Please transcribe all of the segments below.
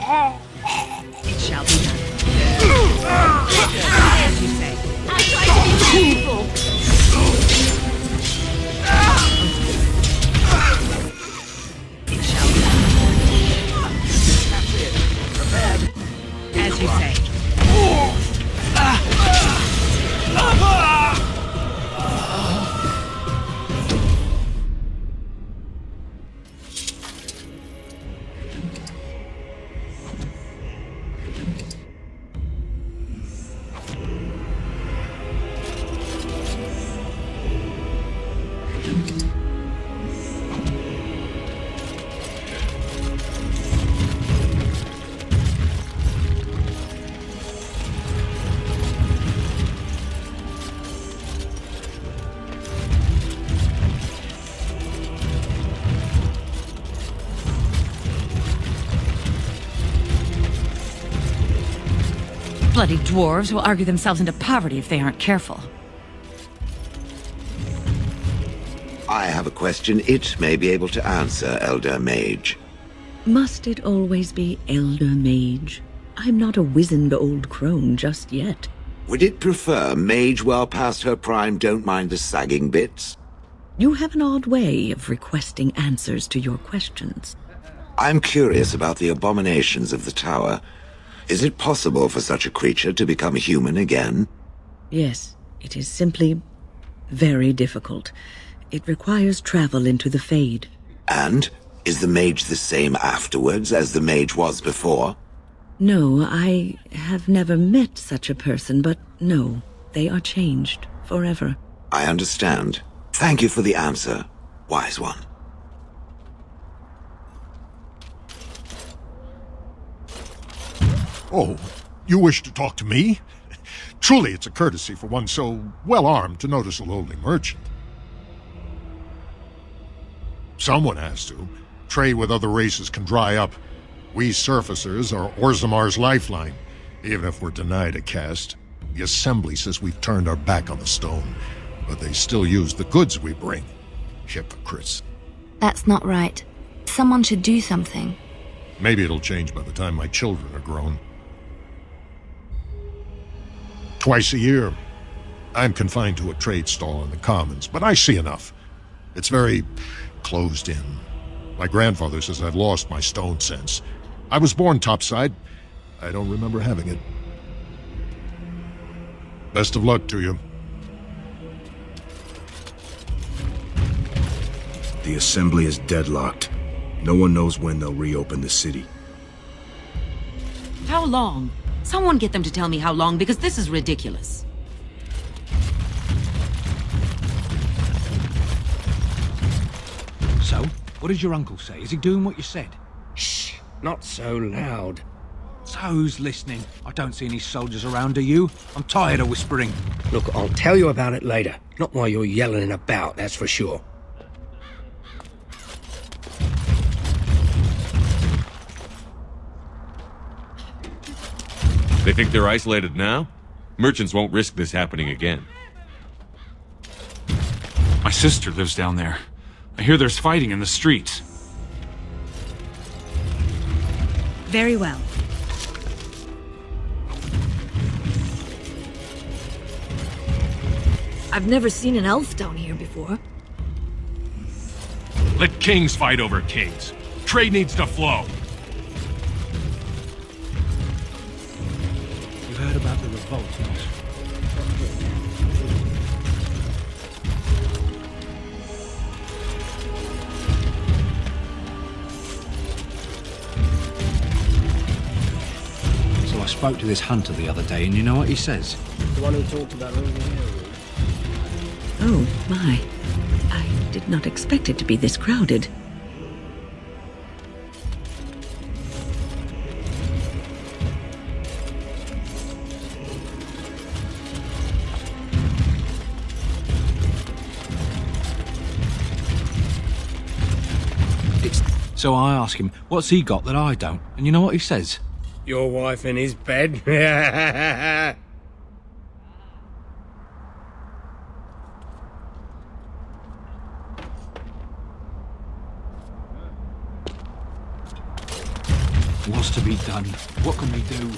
It shall be done. As you say. I try to be painful. It shall be done. That's it. Prepared. As you say. Bloody dwarves will argue themselves into poverty if they aren't careful. I have a question it may be able to answer, Elder Mage. Must it always be Elder Mage? I'm not a wizened old crone just yet. Would it prefer mage well past her prime don't mind the sagging bits? You have an odd way of requesting answers to your questions. I'm curious about the abominations of the tower. Is it possible for such a creature to become human again? Yes, it is simply very difficult. It requires travel into the Fade. And? Is the mage the same afterwards as the mage was before? No, I have never met such a person, but no, they are changed forever. I understand. Thank you for the answer, wise one. Oh, you wish to talk to me? Truly, it's a courtesy for one so well-armed to notice a lowly merchant. Someone has to. Trade with other races can dry up. We surfacers are Orzammar's lifeline. Even if we're denied a caste, the Assembly says we've turned our back on the stone, but they still use the goods we bring. Hypocrites. That's not right. Someone should do something. Maybe it'll change by the time my children are grown. Twice a year, I'm confined to a trade stall in the Commons, but I see enough. It's very closed in. My grandfather says I've lost my stone sense. I was born topside. I don't remember having it. Best of luck to you. The Assembly is deadlocked. No one knows when they'll reopen the city. How long? Someone get them to tell me how long, because this is ridiculous. So, what did your uncle say? Is he doing what you said? Shh, not so loud. So who's listening? I don't see any soldiers around, do you? I'm tired of whispering. Look, I'll tell you about it later. Not while you're yelling about, that's for sure. They think they're isolated now? Merchants won't risk this happening again. My sister lives down there. I hear there's fighting in the streets. Very well. I've never seen an elf down here before. Let kings fight over kings. Trade needs to flow. You heard about the revolt, Moss? So I spoke to this hunter the other day, and you know what he says? The one who talked about moving here. Oh, my. I did not expect it to be this crowded. So I ask him, what's he got that I don't? And you know what he says? Your wife in his bed? What's to be done? What can we do?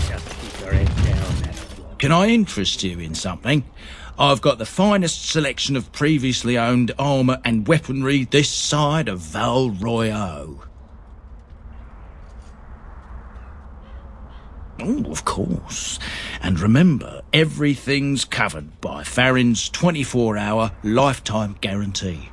Just keep your head down, that's what. Can I interest you in something? I've got the finest selection of previously owned armour and weaponry this side of Val Royeaux. Oh, of course. And remember, everything's covered by Farron's 24-hour lifetime guarantee.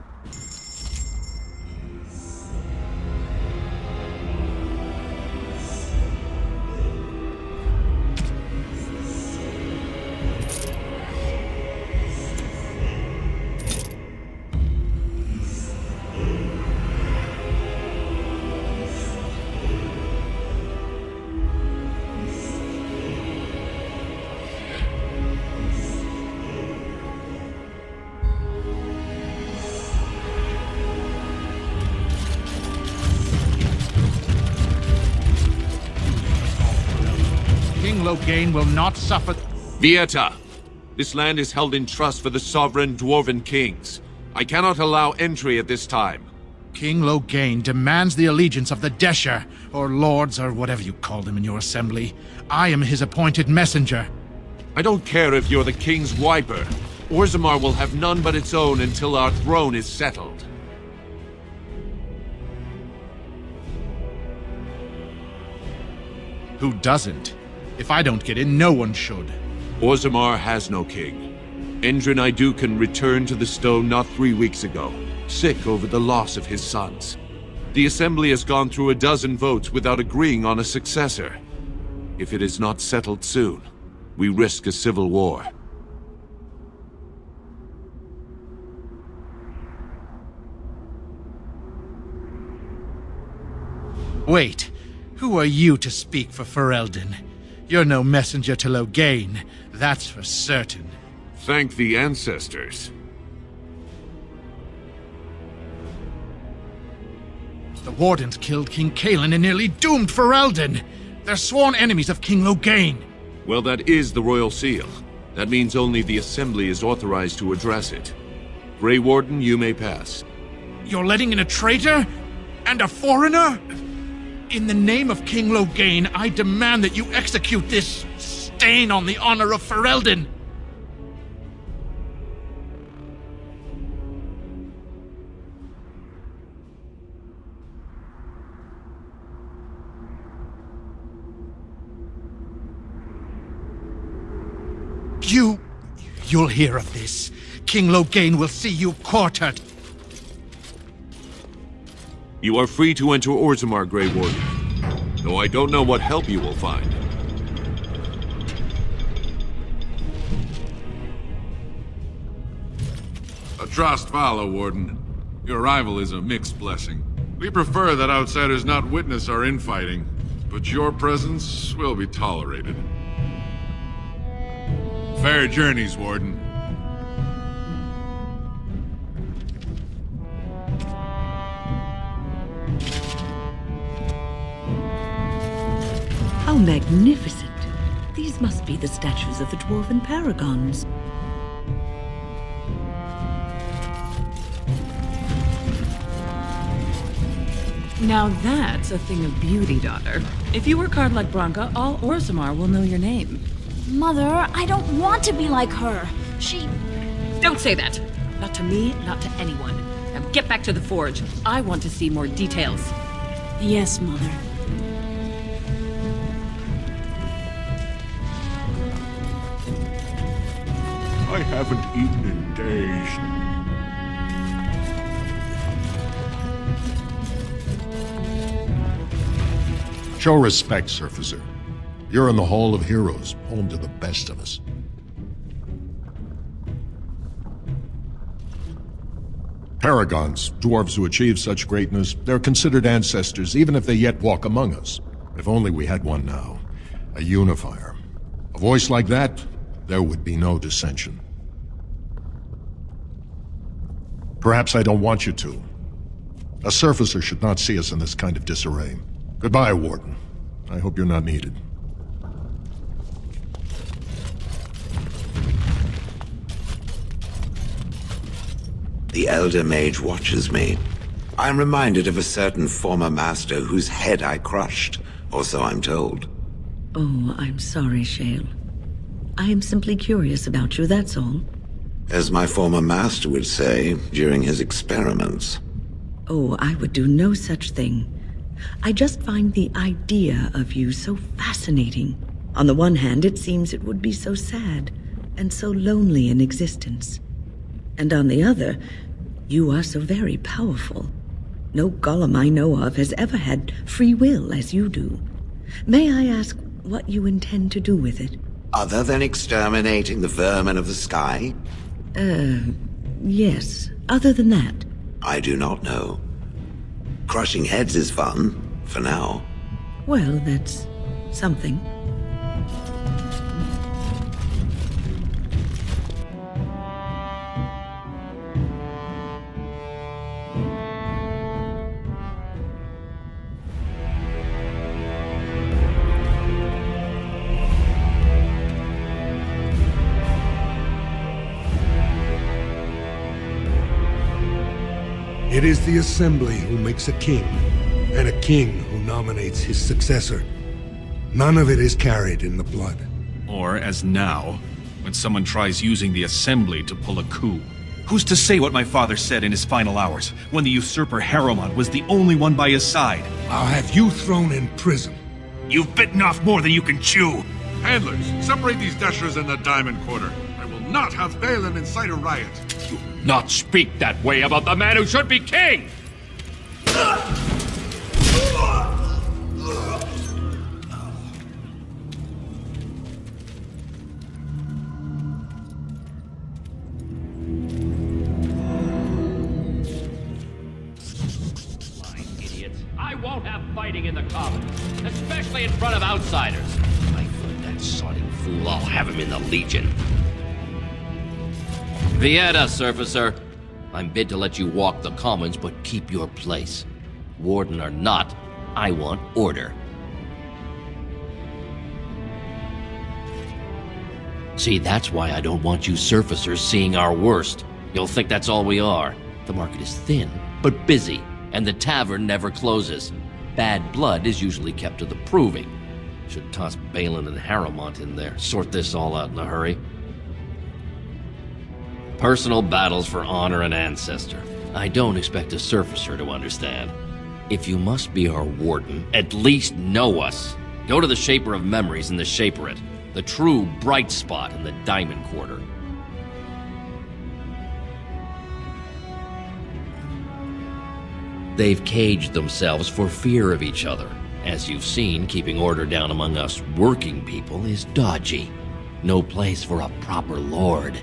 King Loghain will not suffer. Vieta! This land is held in trust for the sovereign dwarven kings. I cannot allow entry at this time. King Loghain demands the allegiance of the Desher, or lords, or whatever you call them in your assembly. I am his appointed messenger. I don't care if you're the king's wiper. Orzammar will have none but its own until our throne is settled. Who doesn't? If I don't get in, no one should. Orzammar has no king. Endrin Idukan returned to the stone not 3 weeks ago, sick over the loss of his sons. The assembly has gone through a dozen votes without agreeing on a successor. If it is not settled soon, we risk a civil war. Wait, who are you to speak for Ferelden? You're no messenger to Loghain, that's for certain. Thank the ancestors. The Wardens killed King Cailan and nearly doomed Ferelden. They're sworn enemies of King Loghain. Well, that is the royal seal. That means only the assembly is authorized to address it. Grey Warden, you may pass. You're letting in a traitor? And a foreigner? In the name of King Loghain, I demand that you execute this stain on the honor of Ferelden. You'll hear of this. King Loghain will see you quartered. You are free to enter Orzammar, Grey Warden, though I don't know what help you will find. Atrost Vala, Warden. Your arrival is a mixed blessing. We prefer that outsiders not witness our infighting, but your presence will be tolerated. Fair journeys, Warden. How magnificent. These must be the statues of the dwarven paragons. Now that's a thing of beauty, daughter. If you work hard like Branka, all Orzammar will know your name. Mother, I don't want to be like her. She... Don't say that. Not to me, not to anyone. Now get back to the forge. I want to see more details. Yes, Mother. I haven't eaten in days. Show respect, Surfacer. You're in the Hall of Heroes, home to the best of us. Paragons, dwarves who achieve such greatness, they're considered ancestors even if they yet walk among us. If only we had one now. A unifier. A voice like that, there would be no dissension. Perhaps I don't want you to. A Surfacer should not see us in this kind of disarray. Goodbye, Warden. I hope you're not needed. The Elder Mage watches me. I'm reminded of a certain former master whose head I crushed. Or so I'm told. Oh, I'm sorry, Shale. I am simply curious about you, that's all. As my former master would say during his experiments. Oh, I would do no such thing. I just find the idea of you so fascinating. On the one hand, it seems it would be so sad and so lonely in existence. And on the other, you are so very powerful. No golem I know of has ever had free will as you do. May I ask what you intend to do with it? Other than exterminating the vermin of the sky? Yes. Other than that? I do not know. Crushing heads is fun, for now. Well, that's something. It is the Assembly who makes a king, and a king who nominates his successor. None of it is carried in the blood. Or, as now, when someone tries using the Assembly to pull a coup. Who's to say what my father said in his final hours, when the usurper Harrowmont was the only one by his side? I'll have you thrown in prison. You've bitten off more than you can chew! Handlers, separate these dashers in the Diamond Quarter. I will not have Balin incite a riot. You will not speak that way about the man who should be king! Idiots. I won't have fighting in the Commons, especially in front of outsiders. If I find that sodding fool, I'll have him in the Legion. Vieta, Surfacer. I'm bid to let you walk the Commons, but keep your place. Warden or not, I want order. See, that's why I don't want you Surfacers seeing our worst. You'll think that's all we are. The market is thin, but busy, and the tavern never closes. Bad blood is usually kept to the proving. Should toss Balin and Harrowmont in there, sort this all out in a hurry. Personal battles for honor and ancestor. I don't expect a Surfacer to understand. If you must be our warden, at least know us. Go to the Shaper of Memories in the Shaperate, the true bright spot in the Diamond Quarter. They've caged themselves for fear of each other. As you've seen, keeping order down among us working people is dodgy. No place for a proper lord.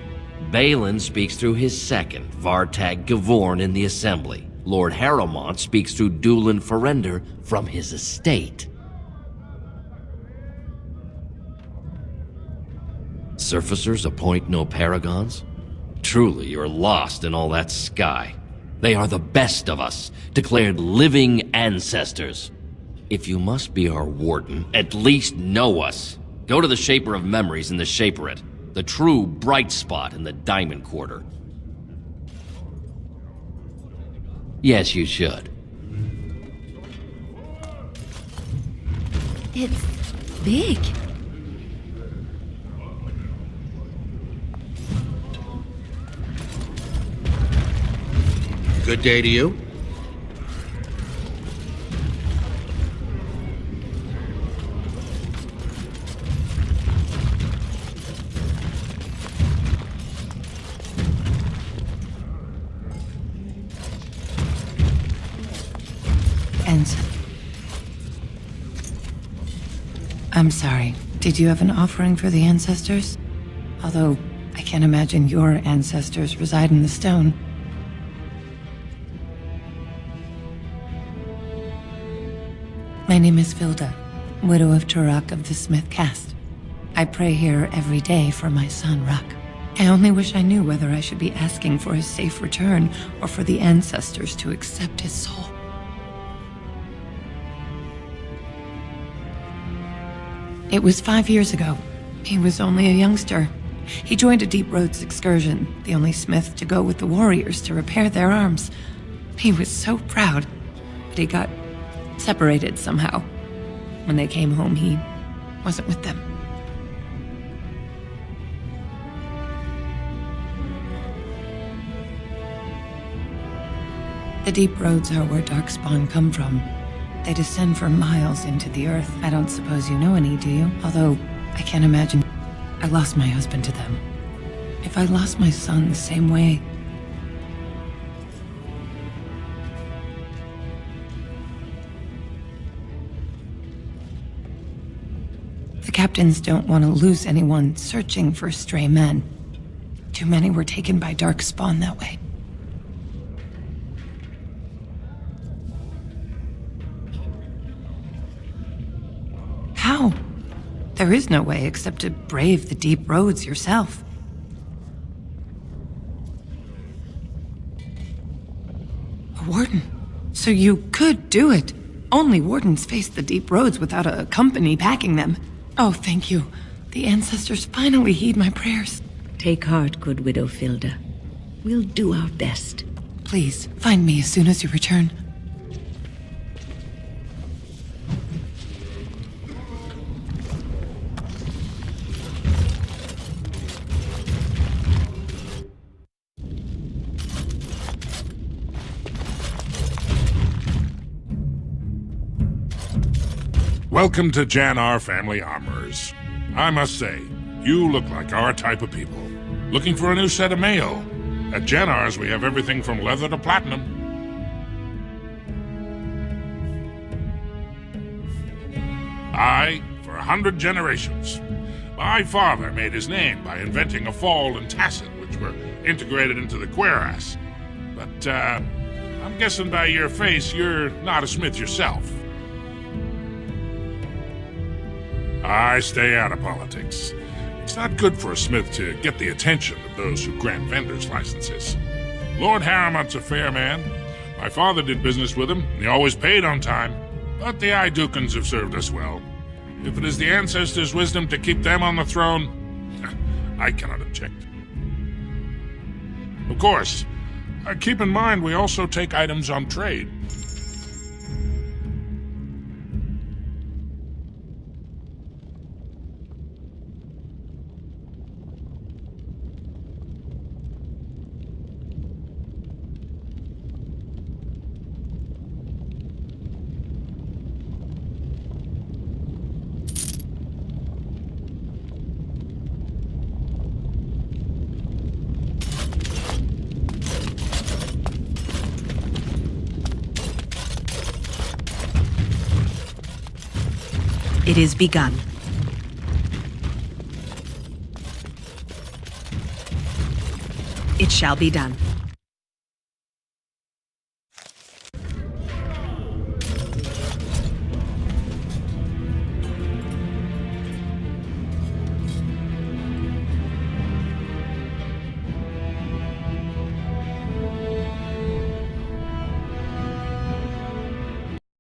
Balin speaks through his second, Vartag Gavorn, in the Assembly. Lord Harrowmont speaks through Dulin Ferender from his estate. Surfacers appoint no paragons? Truly, you're lost in all that sky. They are the best of us, declared living ancestors. If you must be our warden, at least know us. Go to the Shaper of Memories in the Shaperate, the true bright spot in the Diamond Quarter. Yes, you should. It's big. Good day to you. I'm sorry. Did you have an offering for the ancestors? Although, I can't imagine your ancestors reside in the stone. My name is Filda, widow of Turok of the Smith caste. I pray here every day for my son, Ruck. I only wish I knew whether I should be asking for his safe return or for the ancestors to accept his soul. It was 5 years ago. He was only a youngster. He joined a Deep Roads excursion, the only smith to go with the warriors to repair their arms. He was so proud, but he got separated somehow. When they came home, he wasn't with them. The deep roads are where Darkspawn come from. They descend for miles into the earth. I don't suppose you know any, do you? Although, I can't imagine. I lost my husband to them. If I lost my son the same way... The captains don't want to lose anyone searching for stray men. Too many were taken by Darkspawn that way. How? There is no way except to brave the deep roads yourself. A warden? So you could do it. Only wardens face the deep roads without a company packing them. Oh, thank you. The ancestors finally heed my prayers. Take heart, good widow Filda. We'll do our best. Please, find me as soon as you return. Welcome to Jannar Family Armorers. I must say, you look like our type of people. Looking for a new set of mail? At Jannar's, we have everything from leather to platinum. Aye, for 100 generations. My father made his name by inventing a fall and tacet, which were integrated into the cuirass. But, I'm guessing by your face, you're not a smith yourself. I stay out of politics. It's not good for a smith to get the attention of those who grant vendors licenses. Lord Harrowmont's a fair man. My father did business with him, and he always paid on time. But the Idukans have served us well. If it is the ancestors' wisdom to keep them on the throne, I cannot object. Of course, keep in mind we also take items on trade. It is begun. It shall be done.